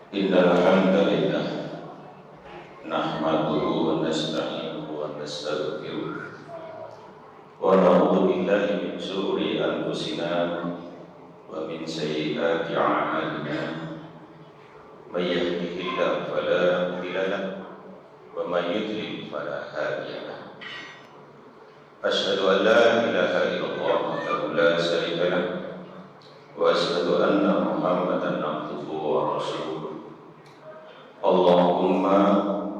Innal hamdalillah nahmaduhu wa nasta'inuhu wa nastaghfiruh wa na'udzu billahi min shururi anfusina wa min sayyiati a'malina may yahdihillahu fala mudilla lahu wa may yudlil fala hadiya lahu. Asyhadu an la ilaha illallah wahdahu la syarika lahu wa asyhadu anna Muhammadan abduhu wa rasuluh. Allahumma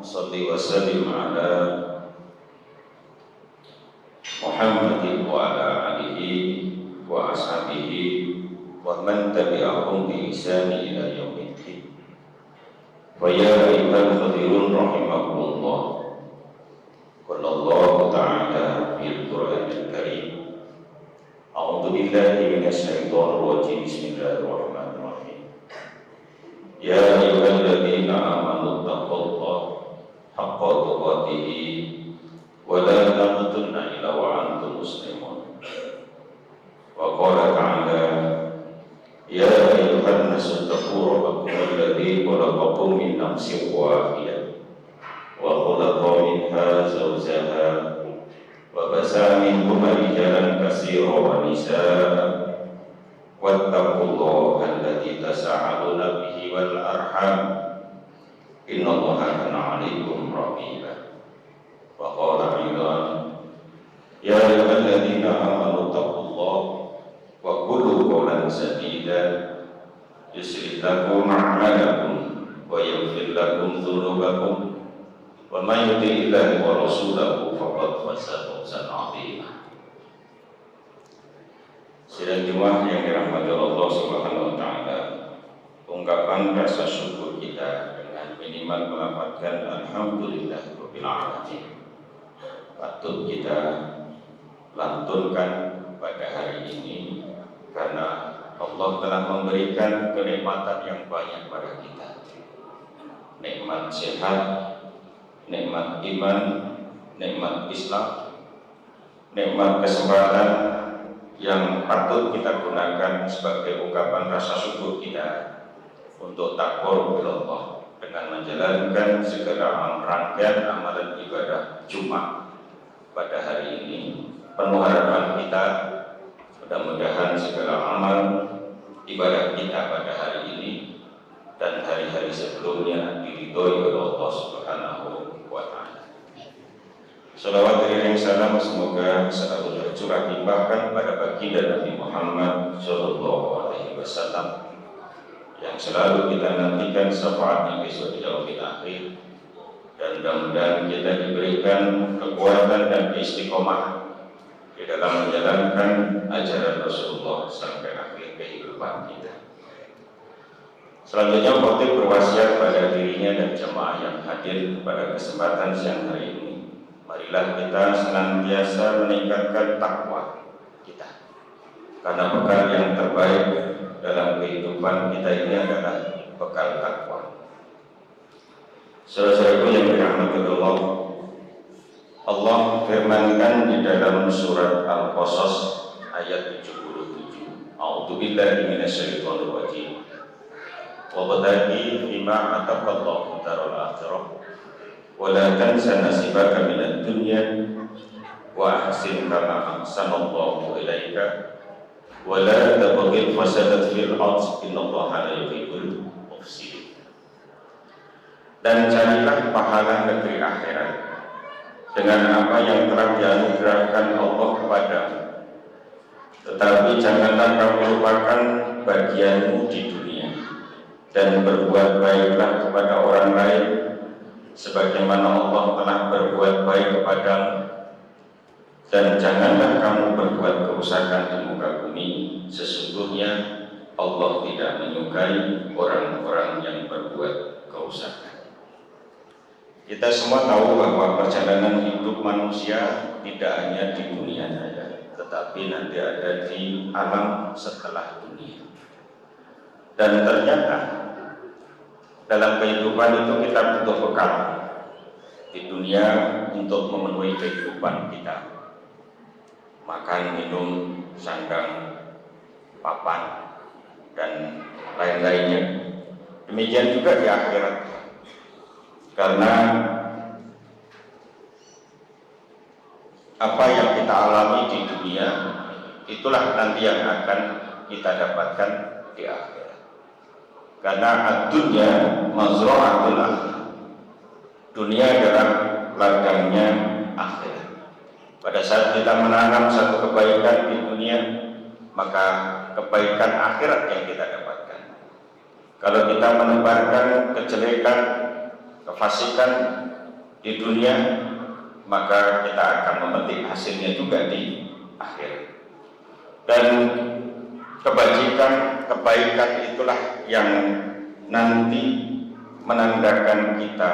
salli wa sallim ala Muhammadin wa ala alihi wa ashabihi wa man tabi'ahum bi ihsani ila yaumiddin. Wa ya ayyuhal hadirin rahimakumullah. Qala Allah ta'ala fil Qur'anil Karim. A'udzu billahi minasy syaithanir rajim. Bismillahirrahmanirrahim. Ya ayyuhalladzina amanu taqullaha haqqa tuqatih wa la tamutunna illa wa antum muslimun. Wa qala ta'ala ya ayyuhan nasu taqu rabbakum alladzi khalaqakum min nafsin wahidah wa khalaqa minha zawjaha wa basa minhuma rijalan katsiran wa nisaa wattaqullaha alladzi tasaaluna bihi wal arham innallaha kana 'alaikum raqiba. Wa qala aidan ya ayyuhalladzina amanu taqullaha wa qulu qawlan sadida yuslih lakum a'malakum wa yaghfir lakum dhunubakum wa may yuti'illaha wa rasulahu faqad faza fawzan 'azima. Sidang Jumat yang dirahmati Allah Subhanahu wa taala, ungkapan rasa syukur kita dengan minimal melafazkan alhamdulillahirabbil alamin patut kita lantunkan pada hari ini, karena Allah telah memberikan kenikmatan yang banyak pada kita. Nikmat sehat, nikmat iman, nikmat Islam, nikmat kesempatan yang patut kita gunakan sebagai ungkapan rasa syukur kita untuk takwur kepada Allah dengan menjalankan segala rangkaian amalan ibadah Jumat pada hari ini. Penuh harapan kita, mudah-mudahan segala amal ibadah kita pada hari ini dan hari-hari sebelumnya diridhoi oleh Allah Subhanahu wa taala. Salawat dan salam semoga selalu tercurah limpahkan pada baginda Nabi Muhammad sallallahu alaihi wasallam yang selalu kita nantikan syafaatnya besok di yaumil akhir, dan mudah-mudahan kita diberikan kekuatan dan istiqomah di dalam menjalankan ajaran Rasulullah sampai akhir kehidupan kita. Selanjutnya khotib berwasiat pada dirinya dan jemaah yang hadir pada kesempatan siang hari ini. Marilah kita senantiasa meningkatkan takwa kita, karena bekal yang terbaik dalam kehidupan kita ini adalah bekal takwa. Saudara-saudaraku yang dirahmati Allah, Allah firmankan di dalam surat Al-Qasas ayat 77. A'udzu billahi minasyaitonir rajim. Wa badagi bima ataqallahu daral akhirah wa la tansa nasibaka minad dunya wa ahsin kama ahsanallahu ilaika wa la tabghil fasadat fil ardh innallaha la yuhibbul mufsidin. Dan carilah pahala negeri akhirat dengan apa yang telah dianugerahkan Allah kepadamu, tetapi janganlah kamu lupakan bagianmu di dunia, dan berbuat baiklah kepada orang lain sebagaimana Allah telah berbuat baik kepadamu, dan janganlah kamu berbuat kerusakan di muka bumi, sesungguhnya Allah tidak menyukai orang-orang yang berbuat kerusakan. Kita semua tahu bahwa perjalanan hidup manusia tidak hanya di dunia saja, tetapi nanti ada di alam setelah dunia. Dan ternyata dalam kehidupan itu kita butuh bekal di dunia untuk memenuhi kehidupan kita. Makan, minum, sandang, papan, dan lain-lainnya. Demikian juga di akhirat, karena apa yang kita alami di dunia itulah nanti yang akan kita dapatkan di akhirat. Karena ad-dunya mazra'atul akhir. Dunia adalah ladangnya akhirat. Pada saat kita menanam satu kebaikan di dunia, maka kebaikan akhirat yang kita dapatkan. Kalau kita menebarkan kejelekan, kefasikan di dunia, maka kita akan memetik hasilnya juga di akhirat. Dan kebajikan, kebaikan itulah yang nanti menandakan kita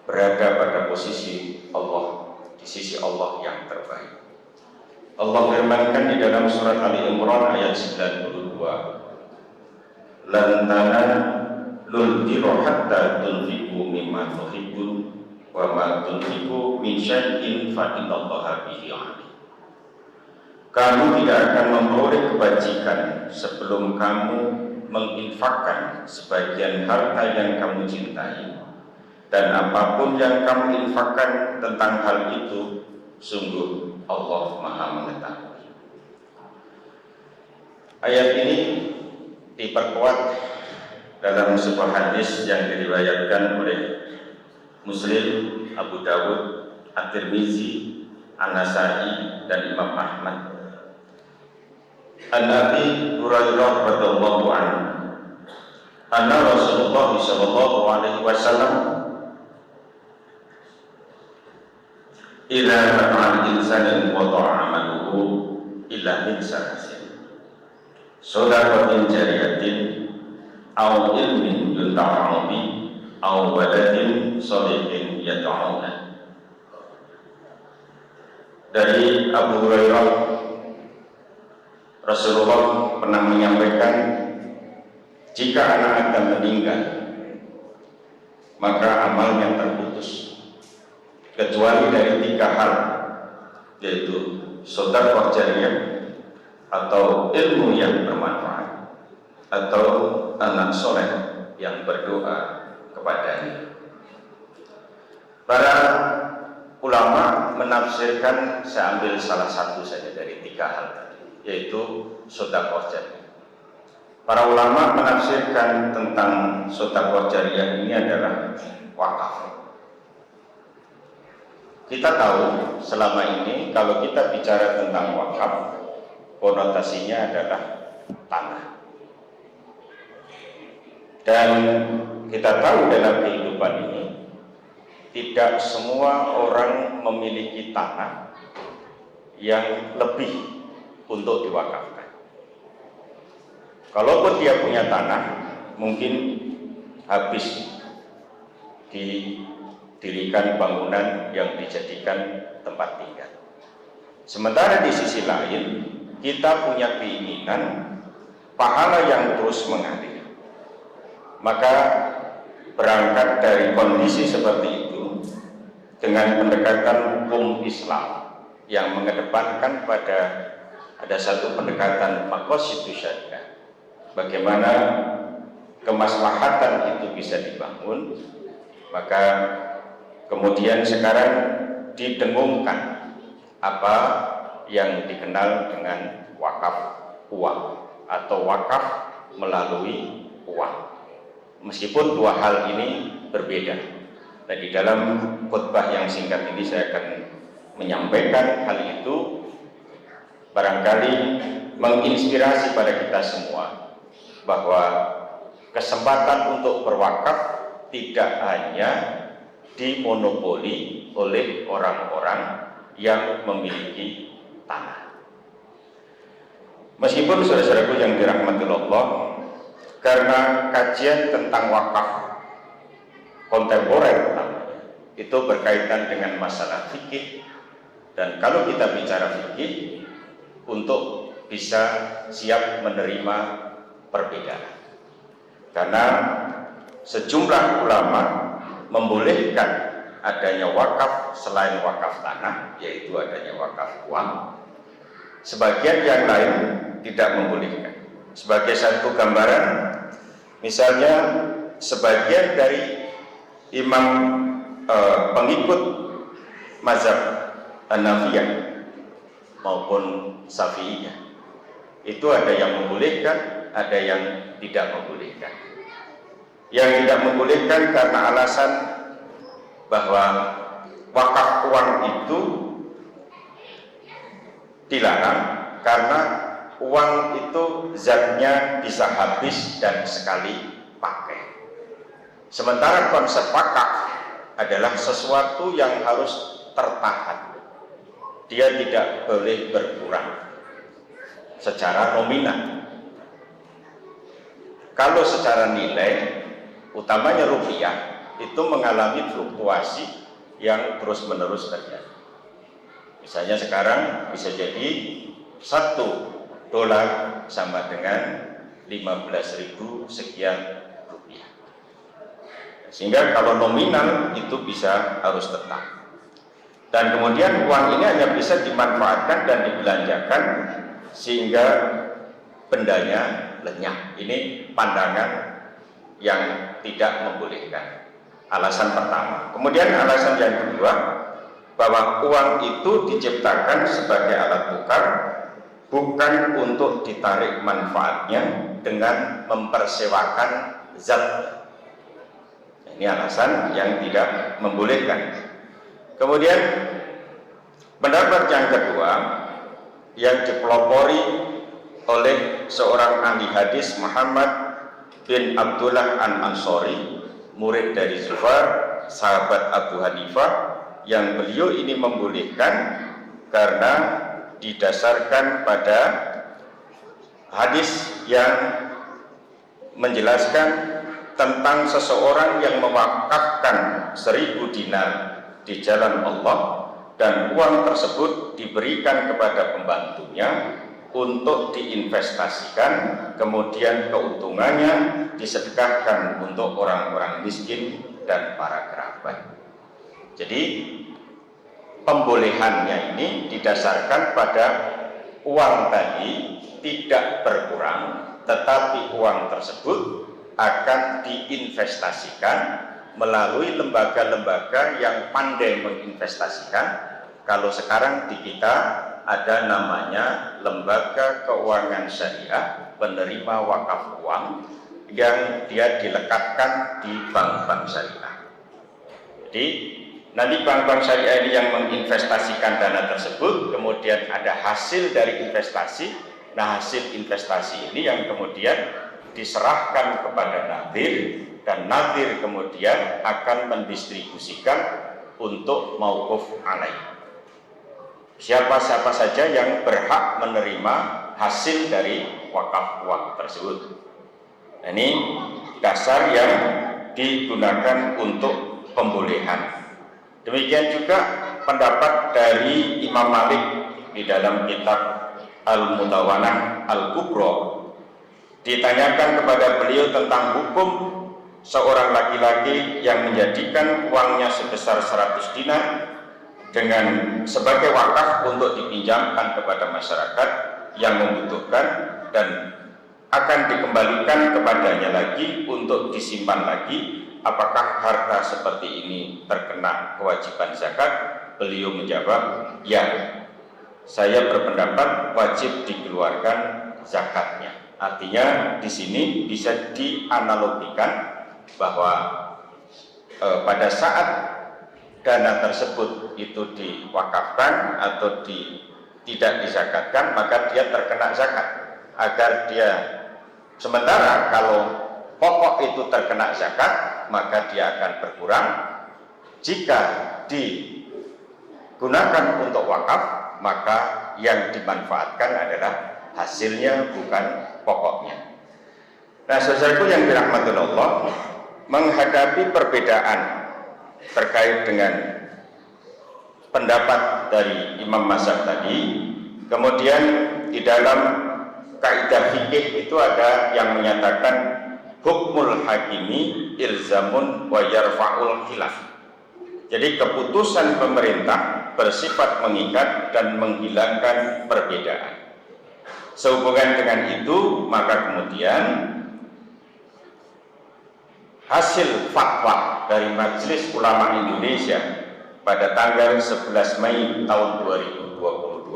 berada pada posisi Allah, di sisi Allah yang terbaik. Allah firmankan di dalam surat Ali Imran ayat 92, lan tanalul birra hatta tunfiqu mimma tuhibbun wa ma tunfiqu min syai'in fa innallaha bihi alim. Kamu tidak akan memperoleh kebajikan sebelum kamu menginfakkan sebagian harta yang kamu cintai, dan apapun yang kamu infakkan tentang hal itu, sungguh Allah Maha Mengetahui. Ayat ini diperkuat dalam sebuah hadis yang diriwayatkan oleh Muslim, Abu Dawud, At-Tirmizi, An-Nasa'i, dan Imam Ahmad. An-Nabi Hurairah radhiyallahu anhu, anna Rasulullah sallallahu alaihi wasallam idza ra'a insanan wada'a amaluhu illa min salasin shadaqatin jariyatin aw ilmin yuntafa'u bi aw waladin shalihin yad'u lahu. Dari Abu Hurairah, Rasulullah pernah menyampaikan, jika anak Adam meninggal, maka amalnya terputus kecuali dari 3 hal, yaitu sedekah jariyah atau ilmu yang bermanfaat atau anak soleh yang berdoa kepadanya. Para ulama menafsirkan, saya ambil salah satu saja dari 3 hal tadi, yaitu sedekah jariyah. Para ulama menafsirkan tentang sedekah jariyah ini adalah wakaf. Kita tahu selama ini kalau kita bicara tentang wakaf, konotasinya adalah tanah. Dan kita tahu dalam kehidupan ini tidak semua orang memiliki tanah yang lebih untuk diwakafkan. Kalaupun dia punya tanah, mungkin habis didirikan bangunan yang dijadikan tempat tinggal. Sementara di sisi lain, kita punya keinginan pahala yang terus mengalir. Maka berangkat dari kondisi seperti itu, dengan pendekatan hukum Islam yang mengedepankan pada ada satu pendekatan maqasidus syariah, bagaimana kemaslahatan itu bisa dibangun, maka kemudian sekarang didengungkan apa yang dikenal dengan wakaf uang atau wakaf melalui uang. Meskipun 2 hal ini berbeda. Nah, di dalam khutbah yang singkat ini saya akan menyampaikan hal itu, barangkali menginspirasi pada kita semua bahwa kesempatan untuk berwakaf tidak hanya dimonopoli oleh orang-orang yang memiliki tanah. Meskipun saudara-saudaraku yang dirahmati Allah, karena kajian tentang wakaf kontemporer itu berkaitan dengan masalah fikih, dan kalau kita bicara fikih, untuk bisa siap menerima perbedaan, karena sejumlah ulama membolehkan adanya wakaf selain wakaf tanah, yaitu adanya wakaf uang. Sebagian yang lain tidak membolehkan. Sebagai satu gambaran, Misalnya sebagian dari imam pengikut mazhab Hanafiyah maupun Syafi'iyah itu ada yang membolehkan, ada yang tidak membolehkan. Yang tidak membolehkan karena alasan bahwa wakaf uang itu dilarang karena uang itu zatnya bisa habis dan sekali pakai. Sementara konsep wakaf adalah sesuatu yang harus tertahan. Dia tidak boleh berkurang secara nominal. Kalau secara nilai, utamanya rupiah, itu mengalami fluktuasi yang terus-menerus terjadi. Misalnya sekarang bisa jadi $1 sama dengan 15.000 sekian rupiah. Sehingga kalau nominal itu bisa harus tetap. Dan kemudian uang ini hanya bisa dimanfaatkan dan dibelanjakan sehingga bendanya lenyap. Ini pandangan yang tidak membolehkan. Alasan pertama. Kemudian alasan yang kedua, bahwa uang itu diciptakan sebagai alat tukar, bukan untuk ditarik manfaatnya dengan mempersewakan zat. Ini alasan yang tidak membolehkan. Kemudian pendapat yang kedua yang dipelopori oleh seorang ahli hadis, Muhammad bin Abdullah An-Ansori, murid dari Zufar, sahabat Abu Hanifah, yang beliau ini membolehkan karena didasarkan pada hadis yang menjelaskan tentang seseorang yang mewakafkan 1.000 dinar di jalan Allah dan uang tersebut diberikan kepada pembantunya untuk diinvestasikan, kemudian keuntungannya disedekahkan untuk orang-orang miskin dan para kerabat. Jadi pembolehannya ini didasarkan pada uang tadi tidak berkurang, tetapi uang tersebut akan diinvestasikan melalui lembaga-lembaga yang pandai menginvestasikan. Kalau sekarang di kita ada namanya Lembaga Keuangan Syariah Penerima Wakaf Uang, yang dia dilekatkan di bank-bank syariah. Jadi nanti bank-bank syariah ini yang menginvestasikan dana tersebut, kemudian ada hasil dari investasi. Nah, hasil investasi ini yang kemudian diserahkan kepada nadir, dan nadir kemudian akan mendistribusikan untuk mauquf alaih. Siapa-siapa saja yang berhak menerima hasil dari wakaf uang tersebut. Nah, ini dasar yang digunakan untuk pembolehan. Demikian juga pendapat dari Imam Malik di dalam kitab Al-Mutawanah Al-Kubra. Ditanyakan kepada beliau tentang hukum seorang laki-laki yang menjadikan uangnya sebesar 100 dinar dengan sebagai wakaf untuk dipinjamkan kepada masyarakat yang membutuhkan dan akan dikembalikan kepadanya lagi untuk disimpan lagi. Apakah harta seperti ini terkena kewajiban zakat? Beliau menjawab, ya, saya berpendapat wajib dikeluarkan zakatnya. Artinya di sini bisa dianalogikan bahwa pada saat dana tersebut itu diwakafkan atau tidak dizakatkan, maka dia terkena zakat. Agar dia, sementara kalau pokok itu terkena zakat, maka dia akan berkurang. Jika digunakan untuk wakaf, maka yang dimanfaatkan adalah hasilnya, bukan pokoknya. Nah, saudaraku yang dirahmati Allah, menghadapi perbedaan terkait dengan pendapat dari Imam Mazhab tadi, kemudian di dalam kaidah fikih itu ada yang menyatakan hukmul hakimi ilzamun wa yarfa'ul khilaf. Jadi keputusan pemerintah bersifat mengikat dan menghilangkan perbedaan. Sehubungan dengan itu, maka kemudian hasil fatwa dari Majelis Ulama Indonesia pada tanggal 11 Mei tahun 2022,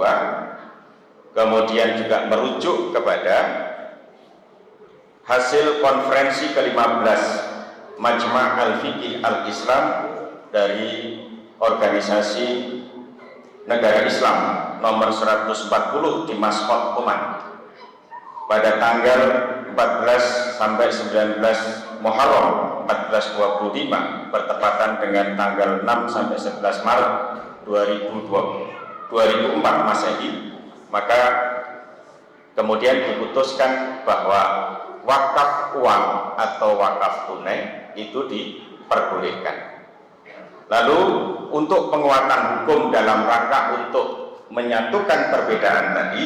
kemudian juga merujuk kepada hasil konferensi ke-15 Majma' Al-Fiqih Al-Islam dari Organisasi Negara Islam nomor 140 di Masqat, Oman pada tanggal 14 sampai 19 Muharram 1425 bertepatan dengan tanggal 6 sampai 11 Maret 2004 Masehi. Maka kemudian diputuskan bahwa wakaf uang atau wakaf tunai itu diperbolehkan. Lalu untuk penguatan hukum dalam rangka untuk menyatukan perbedaan tadi,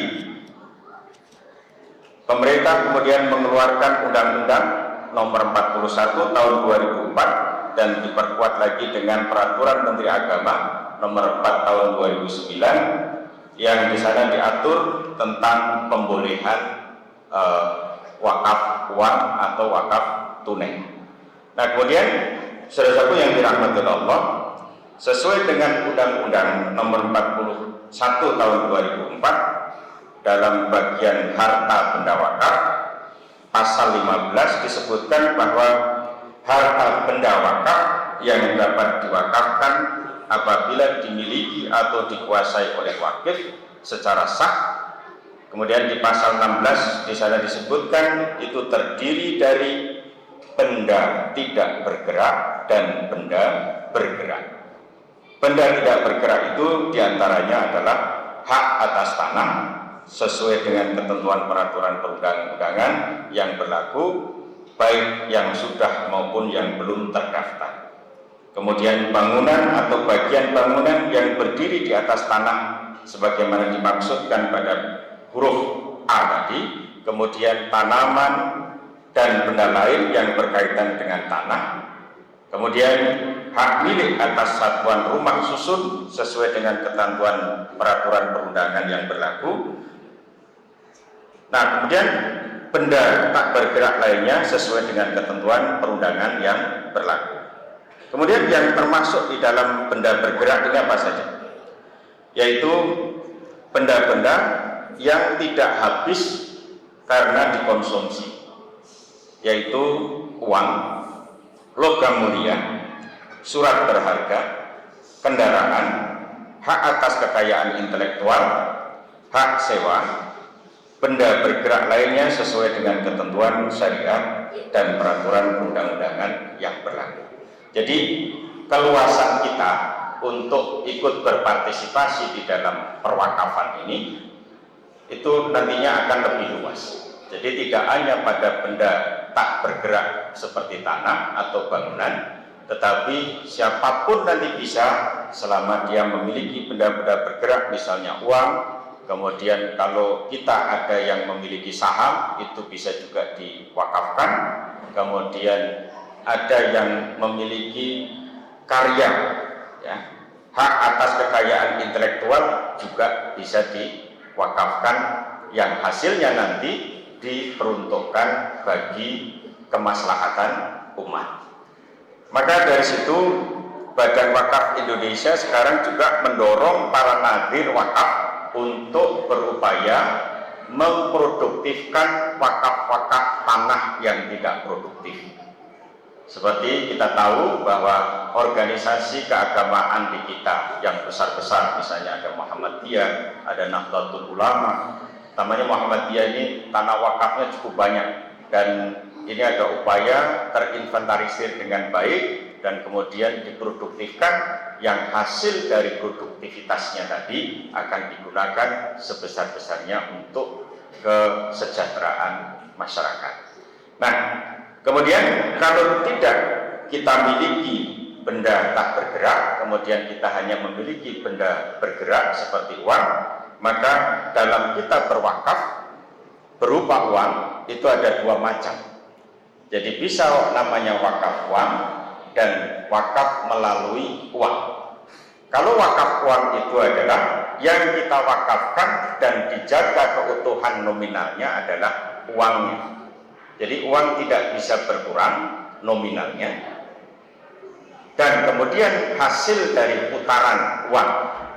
pemerintah kemudian mengeluarkan Undang-Undang Nomor 41 Tahun 2004 dan diperkuat lagi dengan Peraturan Menteri Agama Nomor 4 Tahun 2009 yang di sana diatur tentang pembolehan wakaf uang atau wakaf tunai. Nah, kemudian saudaraku yang dirahmati Allah, sesuai dengan Undang-Undang Nomor 41 Tahun 2004 dalam bagian harta benda wakaf pasal 15 disebutkan bahwa harta benda wakaf yang dapat diwakafkan apabila dimiliki atau dikuasai oleh wakif secara sah. Kemudian di pasal 16 di sana disebutkan itu terdiri dari benda tidak bergerak dan benda bergerak. Benda tidak bergerak itu diantaranya adalah hak atas tanah sesuai dengan ketentuan peraturan perundang-undangan yang berlaku, baik yang sudah maupun yang belum terdaftar. Kemudian bangunan atau bagian bangunan yang berdiri di atas tanah sebagaimana dimaksudkan pada huruf A tadi, kemudian tanaman dan benda lain yang berkaitan dengan tanah, kemudian hak milik atas satuan rumah susun sesuai dengan ketentuan peraturan perundangan yang berlaku. Nah, kemudian benda tak bergerak lainnya sesuai dengan ketentuan perundangan yang berlaku. Kemudian yang termasuk di dalam benda bergerak ini apa saja? Yaitu benda-benda yang tidak habis karena dikonsumsi, yaitu uang, logam mulia, surat berharga, kendaraan, hak atas kekayaan intelektual, hak sewa, benda bergerak lainnya sesuai dengan ketentuan syariat dan peraturan perundang-undangan yang berlaku. Jadi keluasan kita untuk ikut berpartisipasi di dalam perwakafan ini itu nantinya akan lebih luas. Jadi tidak hanya pada benda tak bergerak seperti tanah atau bangunan, tetapi siapapun nanti bisa selama dia memiliki benda-benda bergerak, misalnya uang. Kemudian kalau kita ada yang memiliki saham, itu bisa juga diwakafkan. Kemudian ada yang memiliki karya, ya, hak atas kekayaan intelektual juga bisa diwakafkan, yang hasilnya nanti diperuntukkan bagi kemaslahatan umat. Maka dari situ Badan Wakaf Indonesia sekarang juga mendorong para nadir wakaf untuk berupaya memproduktifkan wakaf-wakaf tanah yang tidak produktif. Seperti kita tahu bahwa organisasi keagamaan di kita yang besar-besar, misalnya ada Muhammadiyah, ada Nahdlatul Ulama. Namanya Muhammadiyah ini tanah wakafnya cukup banyak, dan ini ada upaya terinventarisir dengan baik dan kemudian diproduktifkan, yang hasil dari produktivitasnya tadi akan digunakan sebesar-besarnya untuk kesejahteraan masyarakat. Nah, kemudian kalau tidak kita miliki benda tak bergerak, kemudian kita hanya memiliki benda bergerak seperti uang, maka dalam kita berwakaf berupa uang itu ada dua macam. Jadi bisa namanya wakaf uang dan wakaf melalui uang. Kalau wakaf uang itu adalah yang kita wakafkan dan dijaga keutuhan nominalnya adalah uangnya. Jadi uang tidak bisa berkurang nominalnya, dan kemudian hasil dari putaran uang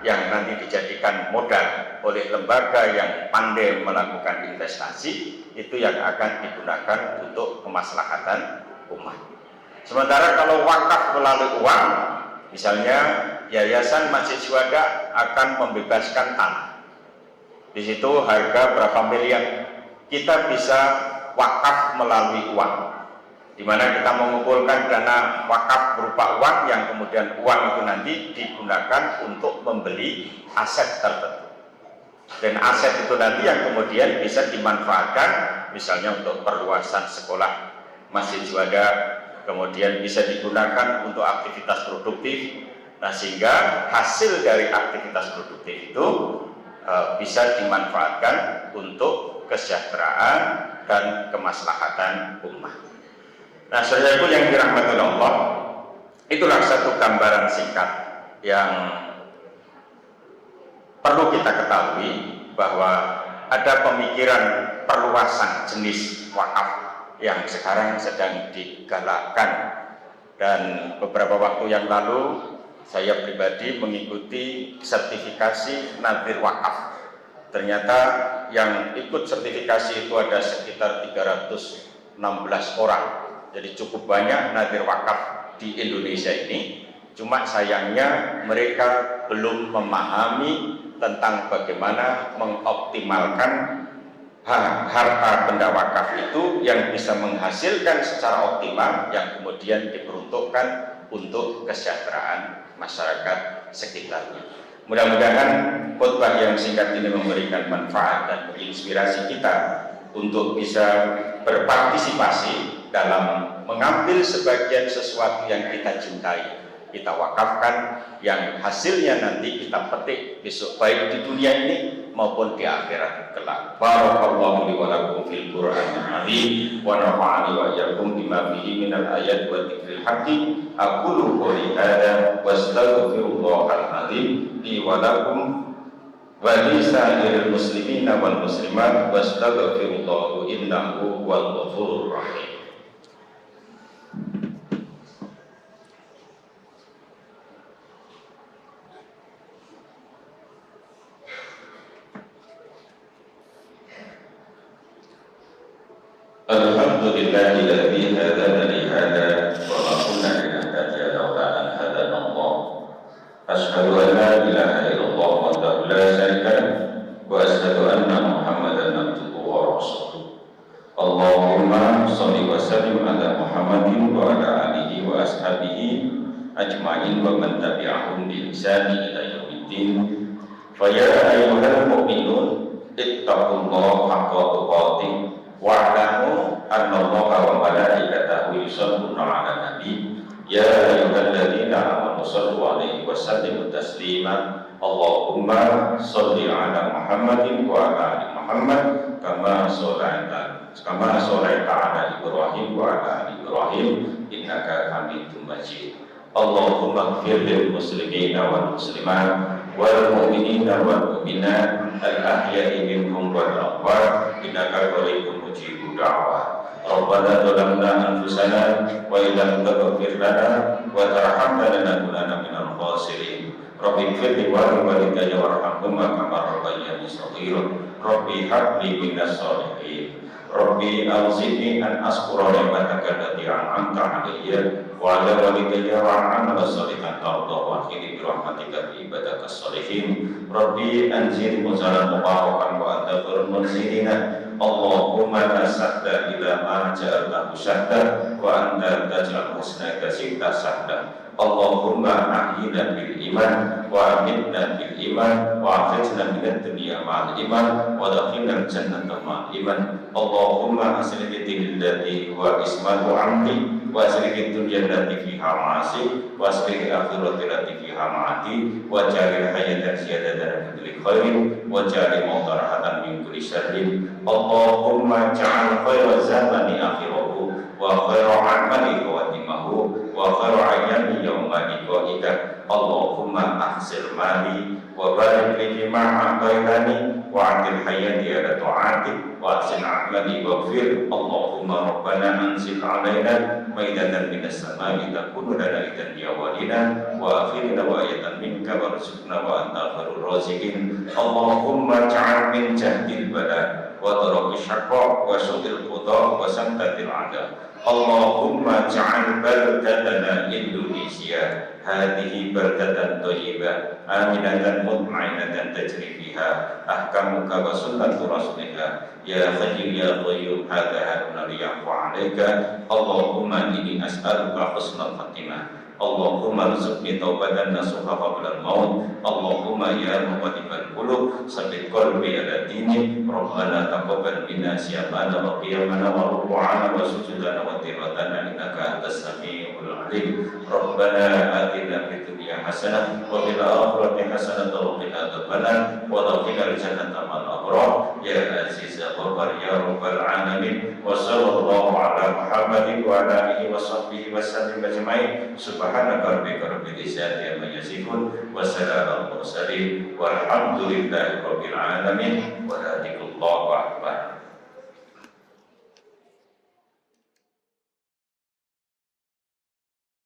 yang nanti dijadikan modal oleh lembaga yang pandai melakukan investasi itu yang akan digunakan untuk kemaslahatan umat. Sementara kalau wakaf melalui uang, misalnya Yayasan Masjid Syuhada akan membebaskan tanah, di situ harga berapa miliar, kita bisa wakaf melalui uang, di mana kita mengumpulkan dana wakaf berupa uang yang kemudian uang itu nanti digunakan untuk membeli aset tertentu, dan aset itu nanti yang kemudian bisa dimanfaatkan misalnya untuk perluasan sekolah Masjid Syuhada, kemudian bisa digunakan untuk aktivitas produktif. Nah, sehingga hasil dari aktivitas produktif itu bisa dimanfaatkan untuk kesejahteraan dan kemaslahatan umat. Nah, saudaraku yang dirahmati Allah, itulah satu gambaran singkat yang perlu kita ketahui, bahwa ada pemikiran perluasan jenis wakaf yang sekarang sedang digalakkan. Dan beberapa waktu yang lalu saya pribadi mengikuti sertifikasi nadir wakaf. Ternyata yang ikut sertifikasi itu ada sekitar 316 orang. Jadi cukup banyak nadir wakaf di Indonesia ini. Cuma sayangnya mereka belum memahami tentang bagaimana mengoptimalkan harta benda wakaf itu yang bisa menghasilkan secara optimal, yang kemudian diperuntukkan untuk kesejahteraan masyarakat sekitarnya. Mudah-mudahan khutbah yang singkat ini memberikan manfaat dan menginspirasi kita untuk bisa berpartisipasi dalam mengambil sebagian sesuatu yang kita cintai, kita wakafkan, yang hasilnya nanti kita petik besok baik di dunia ini maupun di akhirat kelak. Barakallahu li wa lakum fil Qur'anil azim wa nafa'ani wa iyyakum bima fihi minal ayat wa dzikril hakim. Aqulu qouli hadza wa astaghfirullahal azim li wa lakum wa li sa'iril muslimina wal muslimat wastaghfirullahu innahu huwal ghafurur rahim. Alhamdulillahilladzi hadana li hada wa ma kunna linahtadiya laula an hadana Allah. Asyhadu an la ilaha illallah wahdahu la syarika lahu wa asyhadu anna Muhammadan abduhu wa rasuluh. Allahumma shalli wa sallim ala Muhammadin wa ala alihi wa ashabihi ajma'in wa man tabi'ahum bi ihsan ila yaumiddin. Fa ya ayyuhal mu'minun ittaqullaha haqqa tuqatih wa'lamu annallaha wa malaikatahu yusholluna 'alan nabi ya ayyuhalladzina amanu shallu 'alaihi wa sallimu taslima. Allahumma shalli 'ala Muhammadin wa 'ala ali Muhammad kama shallaita 'ala Ibrahim wa 'ala ali Ibrahim innaka Hamidum Majid. Allahumma ighfir lil muslimina wal muslimat wal mu'minina wal mu'minat al-ahya'i minhum wal amwat innaka qaribun mujibud da'wah. Rabbana zalamna anfusana wa illam taghfir lana wa tarhamna lanakunanna minal khasirin. Rabbi ighfir li wa liwalidayya warhamhuma kama rabbayani shaghira. Rabbi hab li minas shalihin. Rabbi awzi'ni an ashkura ni'mataka allati an'amta 'alayya wa 'ala walidayya wa an amala shalihan tarda wa akhini bi rahmatika fi ibadakas shalihin. Rabbi anzil muzalan mubarakan wa anta khairul munzilina. Allahumma la sahla illa ma ja'altahu sahla wa anta taj'al husna kasita sahla. Allahumma ahyina bil iman wa amitna bil iman wa akhrijna minad dunya ma'al iman wa adkhilna jannata ma'al iman. Allahumma aslih dinil ladzi wa ismatu amri wa aslih dunya allati fiha ma'asi wa aslih akhirati allati fiha ma'ati wa ja'al hayatan ziyadatan min kulli khairin wa ja'al mautan rahatan min kulli syarrin. Allahumma ja'al khairaz zamani akhirahu wa khairu amali khawatimahu wa khairu ayyami yawma liqa'ika. Allahumma ahsil mali wa barik li fima a'taitani wa atil hayati ala ta'atik وأحسن عملي واغفر اللهم ربنا أنزل علينا مائدة من السماء تكون لنا عيدا لأولنا وآخرنا وآية منك وارزقنا وأنت خير الرازقين اللهم اجعل من جهد البلاء ودرك الشقاء وسوء القضاء وسكتة العداء اللهم اجعل بلدتنا إندونيسيا هذه بلدة طيبة آمنة مطمئنة تجري فيها أحكامك وسنة رسولك يا حي يا قيوم هذا هارون ليعفو عليك اللهم إني أسألك حسن الخاتمة اللهم ارزقني توبة نصوحا قبل الموت اللهم يا مقلب القلوب ثبت قلبي على دينك ربنا تقبل منا صيامنا وقيامنا وركوعنا وسجودنا وتلاوتنا إنك أنت السميع العليم ربنا آتنا في الدنيا حسنة وفي الآخرة حسنة وقنا عذاب النار وادخلنا الجنة مع الأبرار يا عزيز يا غفار يا رب العالمين وصلى الله على محمد وعلى آله وصحبه وسلم أجمعين سبحانك ربك رب العزة عما يصفون وسلام على المرسلين والحمد لله رب العالمين ولذكر الله أكبر.